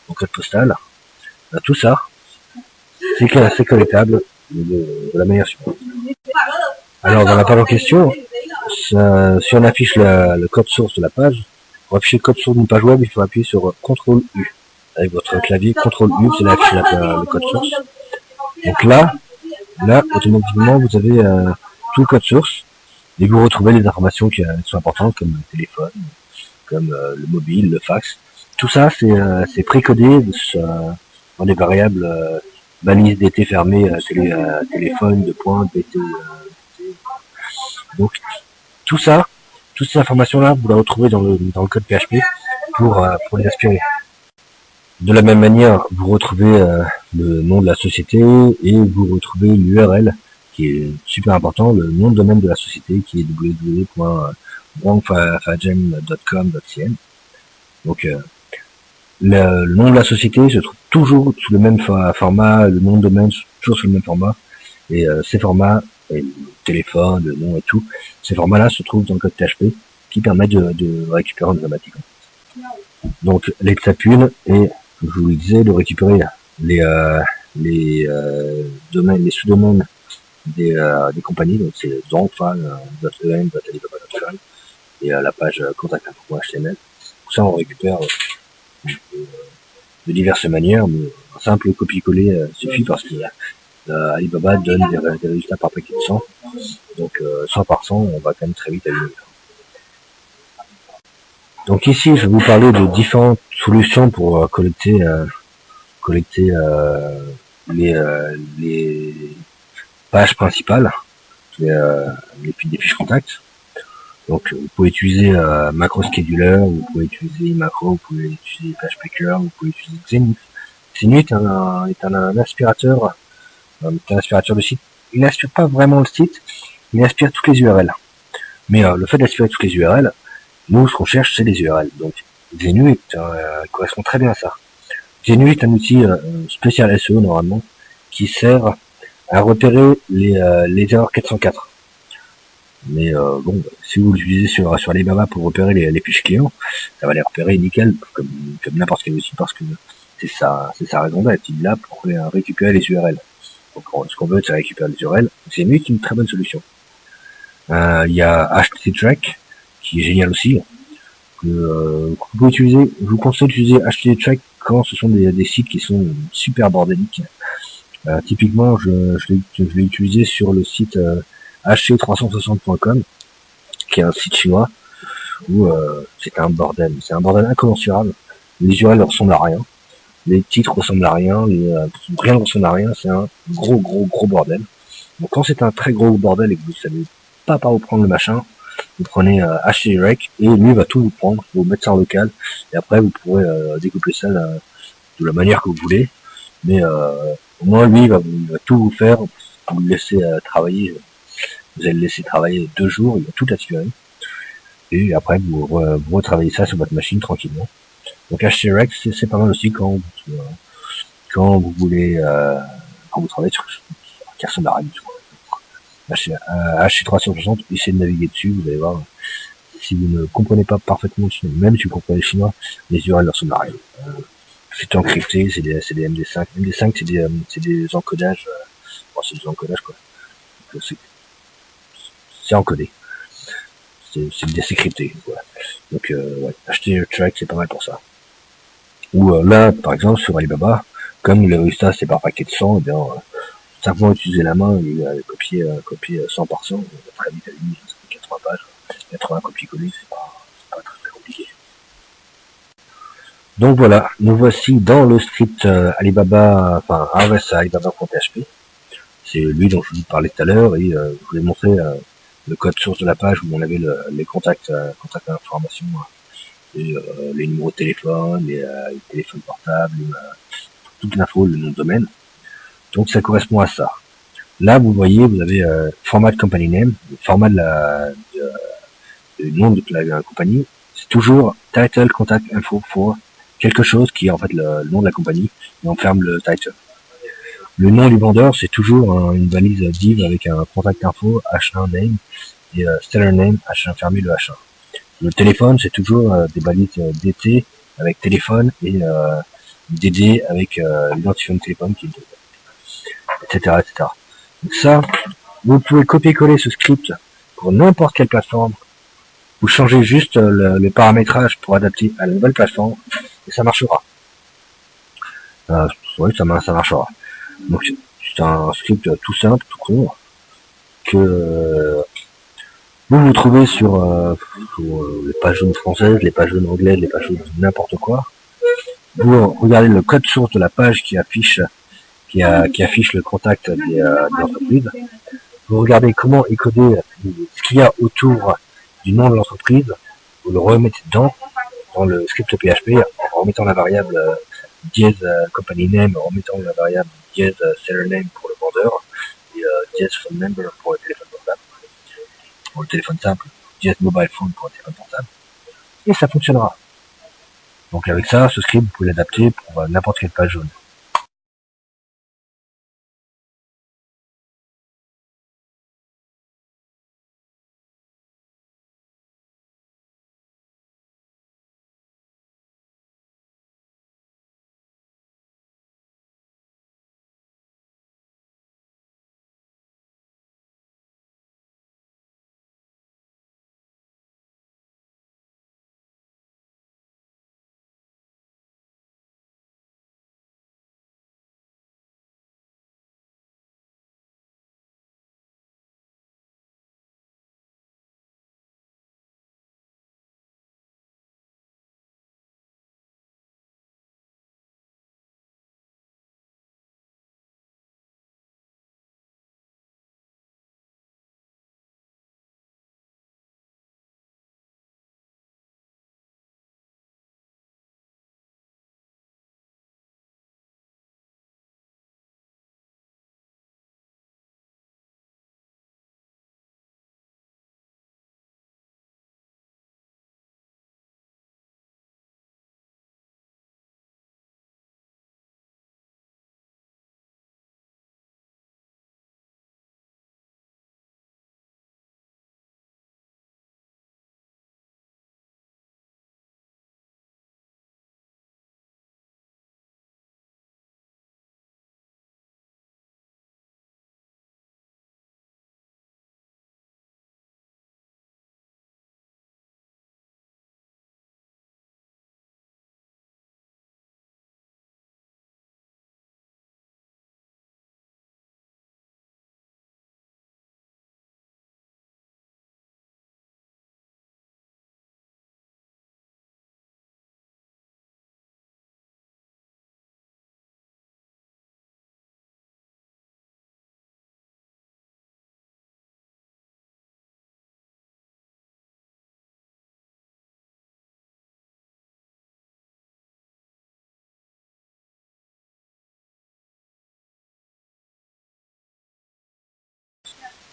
son code postal. Tout ça, c'est collectable de la manière suivante. Alors, dans la page en question, si on affiche le code source de la page, pour afficher le code source d'une page web, il faut appuyer sur CTRL U. Avec votre clavier, CTRL U, c'est là afficher le code source. Donc là, automatiquement, vous avez tout le code source et vous retrouvez les informations qui sont importantes, comme le téléphone, comme le mobile, le fax. Tout ça, c'est précodé dans des variables balises DT fermées, téléphone, de pointe, BT. Donc, toutes ces informations-là, vous les retrouvez dans le code PHP pour les aspirer. De la même manière, vous retrouvez le nom de la société et vous retrouvez l'URL qui est super important, le nom de domaine de la société qui est www.wangfajem.com.cn. Donc le nom de la société se trouve toujours sous le même format, le nom de domaine toujours sous le même format, et ces formats, et le téléphone, le nom et tout, ces formats-là se trouvent dans le code PHP qui permet de récupérer en automatique. Donc l'étape 1 est, comme je vous le disais, de récupérer les domaines, les sous-domaines des compagnies, donc c'est zongfan.en.alibaba.com et la page contact.html. Tout ça on récupère de diverses manières, mais un simple copier-coller suffit parce que Alibaba donne des résultats par paquet de 100, donc 100 par 100, on va quand même très vite aller. Donc ici, je vais vous parler de différentes solutions pour collecter les pages principales, des fiches contacts. Donc vous pouvez utiliser Macro Scheduler, vous pouvez utiliser Macro, vous pouvez utiliser PagePicker, vous pouvez utiliser Zenith. Zenith est un aspirateur, est un aspirateur de site. Il n'aspire pas vraiment le site, il aspire toutes les URL. Mais le fait d'aspirer toutes les URL, nous ce qu'on cherche c'est les URL. Donc Zenith correspond très bien à ça. Zenith est un outil spécial SEO normalement qui sert à repérer les erreurs 404. Mais bon, si vous l'utilisez sur Alibaba pour repérer les fiches clients, ça va les repérer nickel, comme n'importe quel outil, parce que c'est sa raison d'être. Il est là pour récupérer les URL. Donc ce qu'on veut, c'est récupérer les URL. C'est une très bonne solution. Il y a HTTrack, qui est génial aussi, que vous pouvez utiliser. Je vous conseille d'utiliser HTTrack quand ce sont des sites qui sont super bordéliques. Typiquement, je l'ai utilisé sur le site hc360.com, qui est un site chinois, où c'est un bordel. C'est un bordel incommensurable. Les URL ne ressemblent à rien. Les titres ressemblent à rien. Rien ne ressemble à rien. C'est un gros bordel. Donc quand c'est un très gros bordel et que vous savez pas par où prendre le machin, vous prenez HTREC et lui va tout vous prendre, vous mettre ça en local et après vous pourrez découper ça de la manière que vous voulez. Mais au moins lui il va tout vous faire pour vous le laisser travailler. Vous allez le laisser travailler 2 jours, il va tout aspirer. Et après vous retravaillez ça sur votre machine tranquillement. Donc HTREC c'est pas mal aussi quand vous voulez quand vous travaillez sur qui ressemble à rien du tout. HC360, essayez de naviguer dessus, vous allez voir. Si vous ne comprenez pas parfaitement le chinois, même si vous comprenez le chinois, les URL leur sont à rien. C'est encrypté, c'est des MD5. MD5, c'est des encodages, bon, c'est des encodages, quoi. C'est encodé. C'est crypté, voilà. Donc, ouais, acheter un track, c'est pas mal pour ça. Ou, là, par exemple, sur Alibaba, comme le résultat, c'est par paquet de 100, eh bien, simplement utiliser la main et copier 100 par 100, très vite à la limite, ça fait 80 pages, 80 copier-coller, c'est pas très compliqué. Donc voilà, nous voici dans le script Alibaba, enfin AWS Alibaba.php. C'est lui dont je vous parlais tout à l'heure et je vous ai montré le code source de la page où on avait les contacts d'information et les numéros de téléphone, les téléphones portables, toute l'info, le nom de domaine. Donc ça correspond à ça. Là, vous voyez, vous avez format company name, le format du nom de la compagnie. C'est toujours title contact info for quelque chose qui est en fait le nom de la compagnie et on ferme le title. Le nom du vendeur, c'est toujours une valise div avec un contact info, H1 name et seller name, H1 fermé, le H1. Le téléphone, c'est toujours des balises DT avec téléphone et DD avec l'identifiant de téléphone qui est etc., etc. Donc ça, vous pouvez copier-coller ce script pour n'importe quelle plateforme. Vous changez juste le paramétrage pour adapter à la nouvelle plateforme et ça marchera. Oui, ça marchera. Donc c'est un script tout simple, tout con, que vous trouvez sur les pages jaunes françaises, les pages jaunes anglaises, les pages jaunes n'importe quoi. Vous regardez le code source de la page qui affiche le contact des entreprises. Vous regardez comment est codé ce qu'il y a autour du nom de l'entreprise. Vous le remettez dans le script PHP en remettant la variable dièse company name, en remettant la variable dièse seller name pour le vendeur et dièse phone number pour le téléphone portable, pour le téléphone simple, dièse mobile phone pour le téléphone portable, et ça fonctionnera. Donc avec ça, ce script, vous pouvez l'adapter pour n'importe quelle page jaune.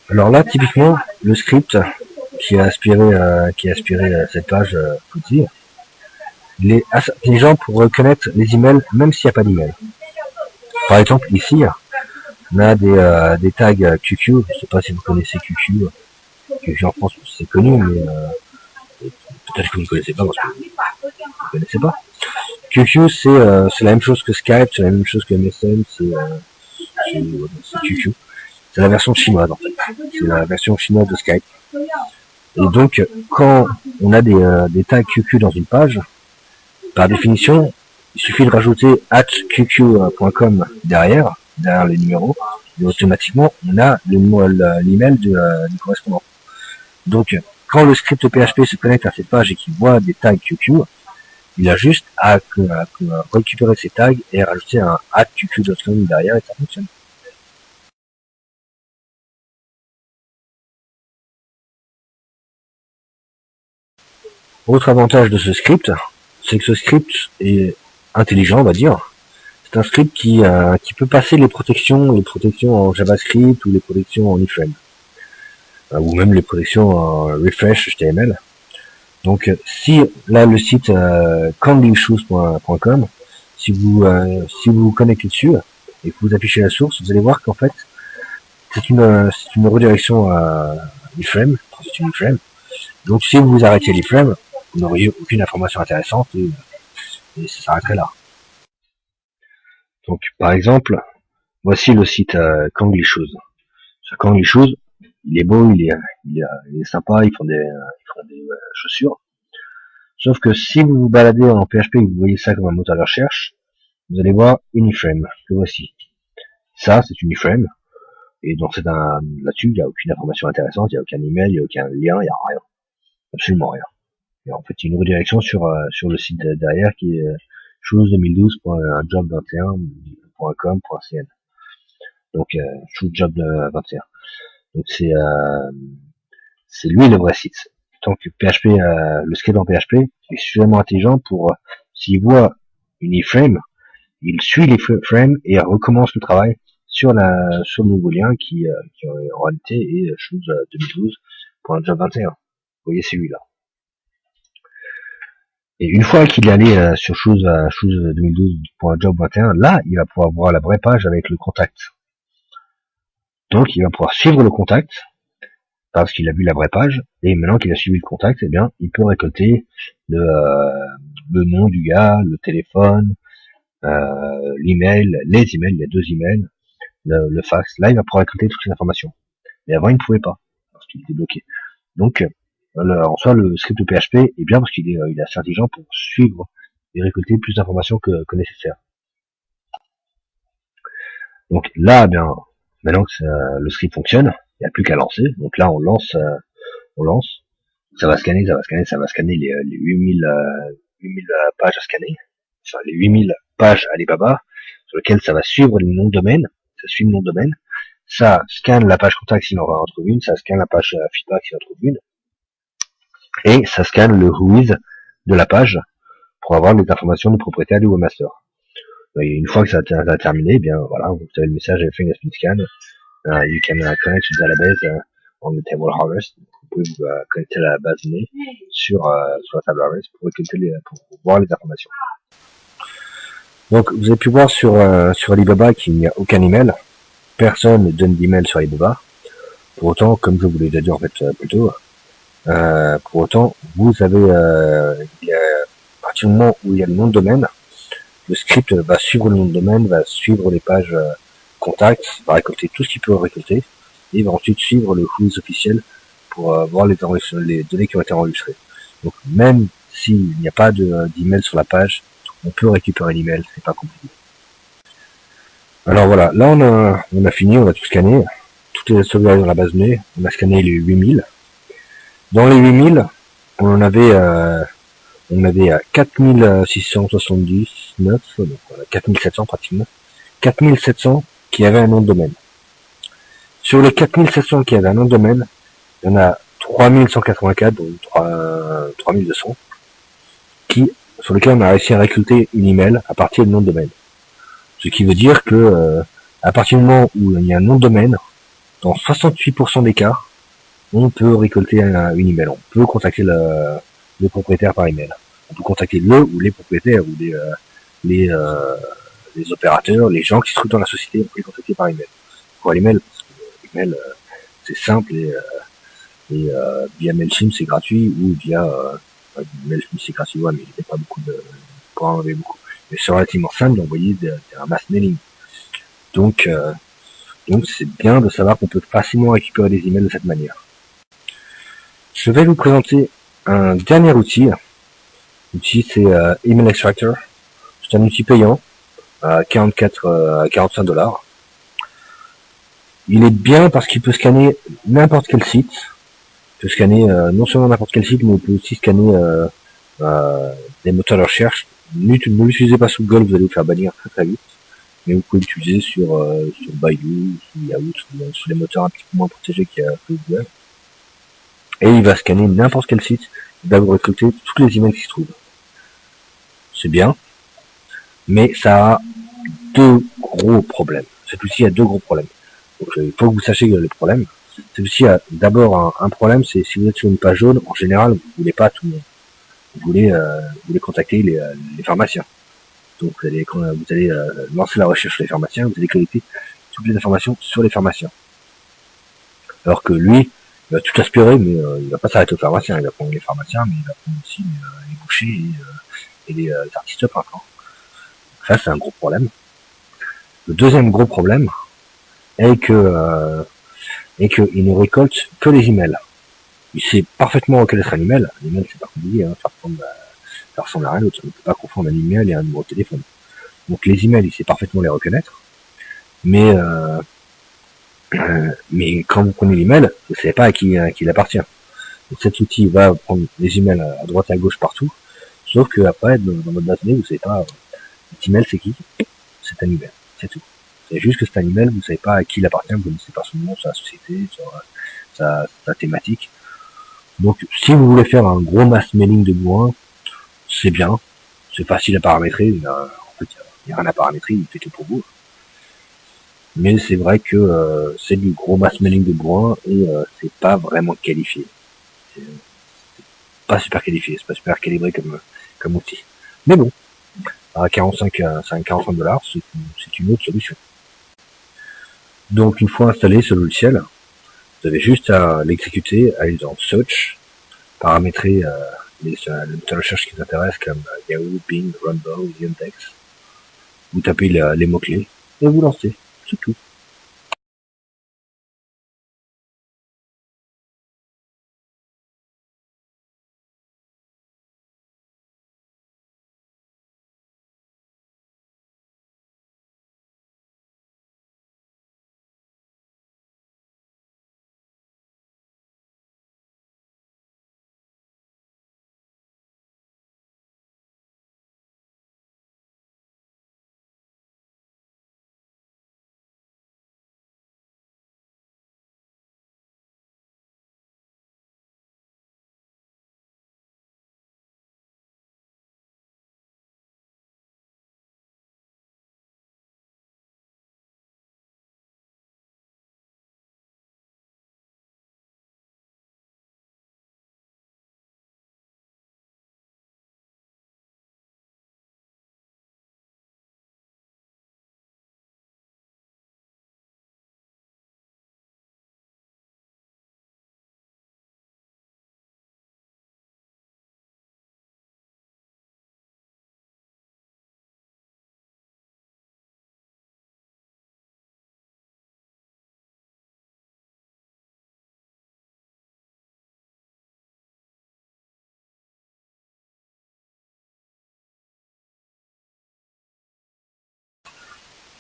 Alors là, typiquement, le script qui a aspiré cette page Footy, il est assez intelligent pour reconnaître les emails, même s'il n'y a pas d'email. Par exemple, ici, on a des tags QQ. Je sais pas si vous connaissez QQ. QQ en France, c'est connu, mais peut-être que vous ne connaissez pas parce que vous ne connaissez pas. QQ, c'est la même chose que Skype, c'est la même chose que MSN, c'est QQ. C'est la version chinoise en fait. C'est la version chinoise de Skype. Et donc, quand on a des tags QQ dans une page, par définition, il suffit de rajouter @qq.com derrière les numéros, et automatiquement, on a l'email du correspondant. Donc, quand le script PHP se connecte à cette page et qu'il voit des tags QQ, il a juste à récupérer ces tags et rajouter un @qq.com derrière et ça fonctionne. Autre avantage de ce script, c'est que ce script est intelligent, on va dire. C'est un script qui peut passer les protections en JavaScript ou les protections en iframe, ou même les protections en refresh HTML. Donc, si là le site kanglyshoes.com, si vous connectez dessus et que vous affichez la source, vous allez voir qu'en fait c'est une redirection iframe, c'est une iframe. Donc, si vous arrêtez l'iframe, vous n'auriez aucune information intéressante et ça s'arrêterait là. Donc, par exemple, voici le site Kangly Shoes. Ce Kangly Shoes, il est beau, il est sympa, ils font des chaussures. Sauf que si vous vous baladez en PHP et que vous voyez ça comme un moteur de recherche, vous allez voir une iframe, que voici. Ça, c'est une iframe. Et donc là-dessus, il n'y a aucune information intéressante, il n'y a aucun email, il n'y a aucun lien, il n'y a rien. Absolument rien. Et en fait, il y a une redirection sur le site derrière qui est shoes2012.job21.com.cn. Donc shoesjob 21. Donc c'est lui le vrai site. Tant que PHP, le script en PHP est suffisamment intelligent pour s'il voit une iframe, il suit l'iframe et recommence le travail sur le nouveau lien qui en réalité est shoes2012.job21. Vous voyez, c'est lui là. Et une fois qu'il est allé sur shoes2012.job21, là, il va pouvoir voir la vraie page avec le contact. Donc, il va pouvoir suivre le contact parce qu'il a vu la vraie page. Et maintenant qu'il a suivi le contact, eh bien, il peut récolter le nom du gars, le téléphone, l'email, les emails. Il y a 2 emails, le fax. Là, il va pouvoir récolter toutes les informations. Mais avant, il ne pouvait pas parce qu'il était bloqué. Donc, en soi, le script de PHP est bien parce qu'il est assez intelligent pour suivre et récolter plus d'informations que nécessaire. Donc là, bien, maintenant que le script fonctionne, il n'y a plus qu'à lancer. Donc là, on lance. Ça va scanner les 8000 pages à scanner. Enfin, les 8000 pages Alibaba sur lesquelles ça va suivre le nom de domaine. Ça suit le nom de domaine. Ça scanne la page contact s'il en retrouve une. Ça scanne la page feedback s'il en trouve une. Et ça scanne le whois de la page pour avoir les informations du propriétaire du webmaster. Et une fois que ça a terminé, eh bien voilà, vous avez le message everything has been scanned. You can connect to the database on the table harvest. Vous pouvez vous connecter à la base de données sur la table harvest pour voir les informations. Donc vous avez pu voir sur Alibaba qu'il n'y a aucun email. Personne ne donne d'email sur Alibaba. Pour autant, comme je vous l'ai déjà dit en fait plus tôt, pour autant, vous avez à partir du moment où il y a le nom de domaine, le script va suivre le nom de domaine, va suivre les pages contact, va récolter tout ce qu'il peut récolter, et va ensuite suivre le whois officiel pour voir les données qui ont été enregistrées. Donc même s'il n'y a pas d'email sur la page, on peut récupérer l'email, c'est pas compliqué. Alors voilà, là on a fini, on a tout scanné, tout est sauvegardé dans la base de données, on a scanné les 8000. Dans les 8000, on avait 4679, donc voilà, 4700 pratiquement, 4700 qui avaient un nom de domaine. Sur les 4700 qui avaient un nom de domaine, il y en a 3184, donc 3200, sur lesquels on a réussi à récolter une email à partir du nom de domaine. Ce qui veut dire que à partir du moment où il y a un nom de domaine, dans 68% des cas, on peut récolter une email. On peut contacter le propriétaire par email. On peut contacter le ou les propriétaires ou les, euh, les opérateurs, les gens qui se trouvent dans la société, on peut les contacter par email. Pour l'email, l'email c'est simple et via Mailchimp c'est gratuit ou via Mailchimp c'est gratuit, ouais, mais il n'y a pas beaucoup de pour en enlever beaucoup. Mais c'est relativement simple d'envoyer un mass mailing. Donc c'est bien de savoir qu'on peut facilement récupérer des emails de cette manière. Je vais vous présenter un dernier outil. L'outil c'est Email Extractor. C'est un outil payant à 45 $. Il est bien parce qu'il peut scanner n'importe quel site. Il peut scanner non seulement n'importe quel site, mais il peut aussi scanner des moteurs de recherche. Ne l'utilisez pas sous Google, vous allez vous faire bannir très très vite. Mais vous pouvez l'utiliser sur Baidu, sur Yahoo, sur les moteurs un petit peu moins protégés qu'il y a Google. Et il va scanner n'importe quel site. Il va vous récolter toutes les emails qui se trouvent. C'est bien, mais ça a deux gros problèmes. Cet outil a deux gros problèmes. Donc il faut que vous sachiez les problèmes. Cet outil a d'abord un problème, c'est si vous êtes sur une page jaune, en général, vous voulez pas tout le monde. Vous voulez contacter les pharmaciens. Donc vous allez lancer la recherche sur les pharmaciens, vous allez collecter toutes les informations sur les pharmaciens. Alors que lui, il va tout aspirer, mais il va pas s'arrêter aux pharmaciens. Il va prendre les pharmaciens, mais il va prendre aussi les bouchers et les artistes peintres. Ça, c'est un gros problème. Le deuxième gros problème est que il ne récolte que les emails. Il sait parfaitement reconnaître un email. Un email, c'est pas compliqué, hein, ça ressemble à rien d'autre. On ne peut pas confondre un email et un numéro de téléphone. Donc les emails, il sait parfaitement les reconnaître. Mais quand vous prenez l'email, vous ne savez pas à qui il appartient. Donc cet outil va prendre les emails à droite à gauche partout. Sauf que après, dans votre base de données, vous ne savez pas cet email c'est qui. C'est un email, c'est tout. C'est juste que c'est un email, vous ne savez pas à qui il appartient, vous ne connaissez pas son nom, sa société, sa thématique. Donc si vous voulez faire un gros mass mailing de loin, c'est bien, c'est facile à paramétrer, en fait il n'y a rien à paramétrer, il fait tout pour vous. Mais c'est vrai que c'est du gros mass mailing de loin et c'est pas vraiment qualifié. C'est pas super qualifié, c'est pas super calibré comme outil. Mais bon, à 45 $, c'est une autre solution. Donc une fois installé ce logiciel, vous avez juste à l'exécuter, à aller dans Search, paramétrer les moteurs de recherche qui vous intéressent comme Yahoo, Bing, Rumble, Yandex. Vous tapez les mots-clés et vous lancez. C'est tout.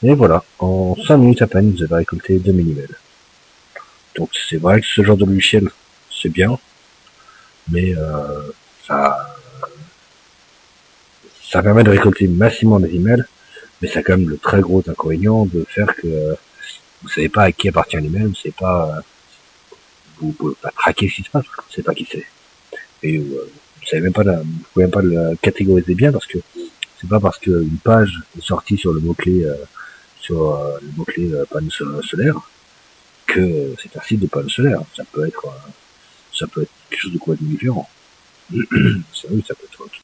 Et voilà, en 5 minutes à peine, vous avez récolté 2000 emails. Donc c'est vrai que ce genre de logiciel, c'est bien, mais ça permet de récolter massivement des emails, mais ça a quand même le très gros inconvénient de faire que vous savez pas à qui appartient l'email, vous savez pas, vous pouvez pas traquer ce qui se passe, vous savez pas qui c'est. Et vous savez même pas, vous pouvez même pas le catégoriser bien parce que c'est pas parce qu'une page est sortie sur le mot-clé, panneau solaire, que c'est un site de panneaux solaires. Ça peut être quelque chose de complètement différent. Ça, oui, ça peut être autre.